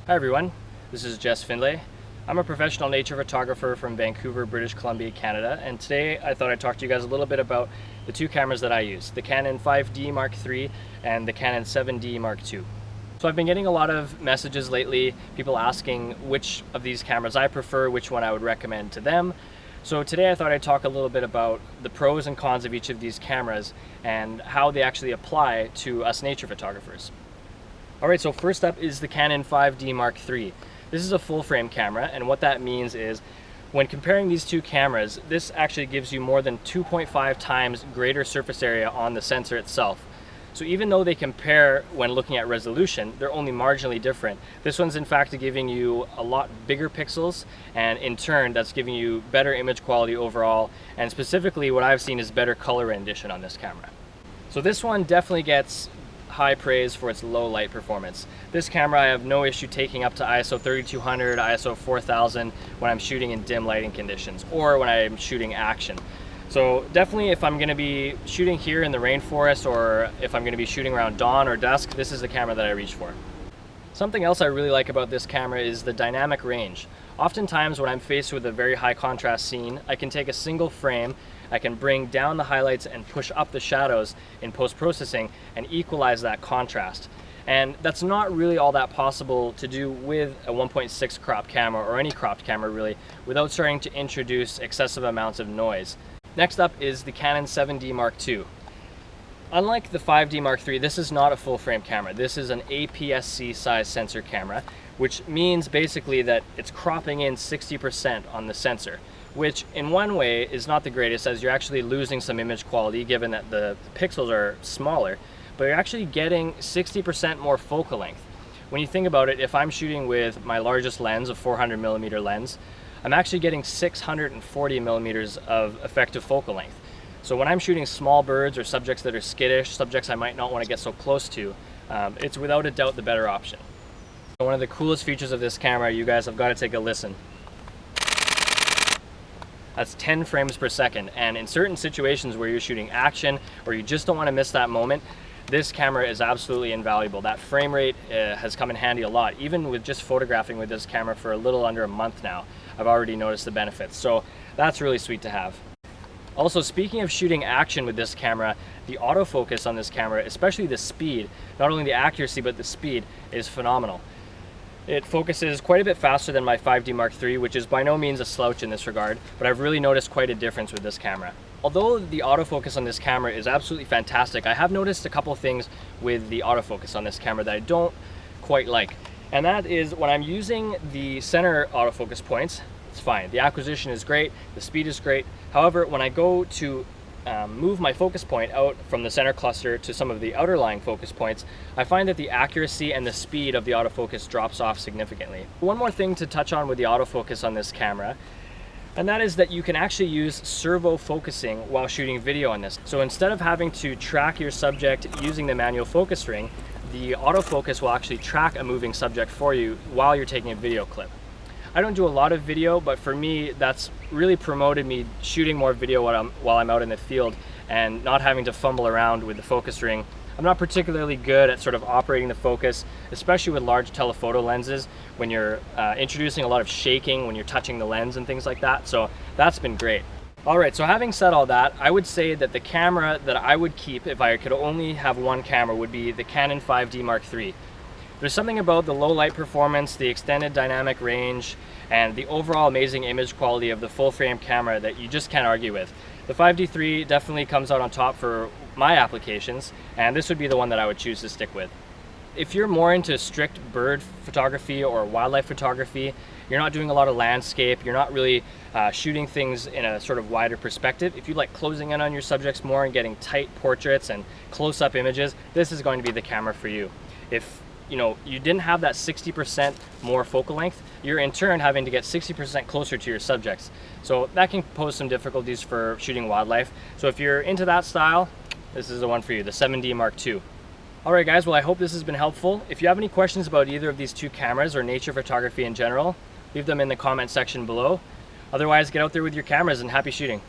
Hi everyone, this is Jess Findlay. I'm a professional nature photographer from Vancouver, British Columbia, Canada, and today I thought I'd talk to you guys a little bit about the two cameras that I use, the Canon 5D Mark III and the Canon 7D Mark II. So I've been getting a lot of messages lately, people asking which of these cameras I prefer, which one I would recommend to them. So today I thought I'd talk a little bit about the pros and cons of each of these cameras and how they actually apply to us nature photographers. Alright, so first up is the Canon 5D Mark III. This is a full frame camera, and what that means is when comparing these two cameras, this actually gives you more than 2.5 times greater surface area on the sensor itself. So even though they compare when looking at resolution, they're only marginally different. This one's in fact giving you a lot bigger pixels, and in turn that's giving you better image quality overall, and specifically what I've seen is better color rendition on this camera. So this one definitely gets high praise for its low light performance. This camera I have no issue taking up to ISO 3200, ISO 4000 when I'm shooting in dim lighting conditions or when I'm shooting action. So definitely if I'm going to be shooting here in the rainforest or if I'm going to be shooting around dawn or dusk, this is the camera that I reach for. Something else I really like about this camera is the dynamic range. Oftentimes when I'm faced with a very high contrast scene, I can take a single frame, I can bring down the highlights and push up the shadows in post-processing and equalize that contrast. And that's not really all that possible to do with a 1.6 crop camera or any cropped camera really without starting to introduce excessive amounts of noise. Next up is the Canon 7D Mark II. Unlike the 5D Mark III, this is not a full frame camera. This is an APS-C size sensor camera, which means basically that it's cropping in 60% on the sensor, which in one way is not the greatest as you're actually losing some image quality given that the pixels are smaller, but you're actually getting 60% more focal length. When you think about it, if I'm shooting with my largest lens, a 400mm lens, I'm actually getting 640 millimeters of effective focal length. So when I'm shooting small birds or subjects that are skittish, subjects I might not want to get so close to, it's without a doubt the better option. One of the coolest features of this camera, you guys have got to take a listen. That's 10 frames per second, and in certain situations where you're shooting action or you just don't want to miss that moment, this camera is absolutely invaluable. That frame rate has come in handy a lot. Even with just photographing with this camera for a little under a month now, I've already noticed the benefits. So that's really sweet to have. Also, speaking of shooting action with this camera, the autofocus on this camera, especially the speed, not only the accuracy but the speed, is phenomenal. It focuses quite a bit faster than my 5D Mark III, which is by no means a slouch in this regard, but I've really noticed quite a difference with this camera. Although the autofocus on this camera is absolutely fantastic, I have noticed a couple things with the autofocus on this camera that I don't quite like. And that is when I'm using the center autofocus points, it's fine. The acquisition is great, the speed is great. However, when I go to move my focus point out from the center cluster to some of the outer lying focus points, I find that the accuracy and the speed of the autofocus drops off significantly. One more thing to touch on with the autofocus on this camera, and that is that you can actually use servo focusing while shooting video on this. So instead of having to track your subject using the manual focus ring, the autofocus will actually track a moving subject for you while you're taking a video clip. I don't do a lot of video, but for me, that's really promoted me shooting more video while I'm out in the field and not having to fumble around with the focus ring. I'm not particularly good at sort of operating the focus, especially with large telephoto lenses when you're introducing a lot of shaking when you're touching the lens and things like that. So that's been great. Alright, so having said all that, I would say that the camera that I would keep if I could only have one camera would be the Canon 5D Mark III. There's something about the low light performance, the extended dynamic range, and the overall amazing image quality of the full frame camera that you just can't argue with. The 5D3 definitely comes out on top for my applications, and this would be the one that I would choose to stick with. If you're more into strict bird photography or wildlife photography, you're not doing a lot of landscape, you're not really shooting things in a sort of wider perspective. If you like closing in on your subjects more and getting tight portraits and close-up images, this is going to be the camera for you. If you didn't have that 60% more focal length, you're in turn having to get 60% closer to your subjects. So that can pose some difficulties for shooting wildlife. So if you're into that style, this is the one for you, the 7D Mark II. Alright guys, well I hope this has been helpful. If you have any questions about either of these two cameras or nature photography in general, leave them in the comment section below. Otherwise, get out there with your cameras and happy shooting.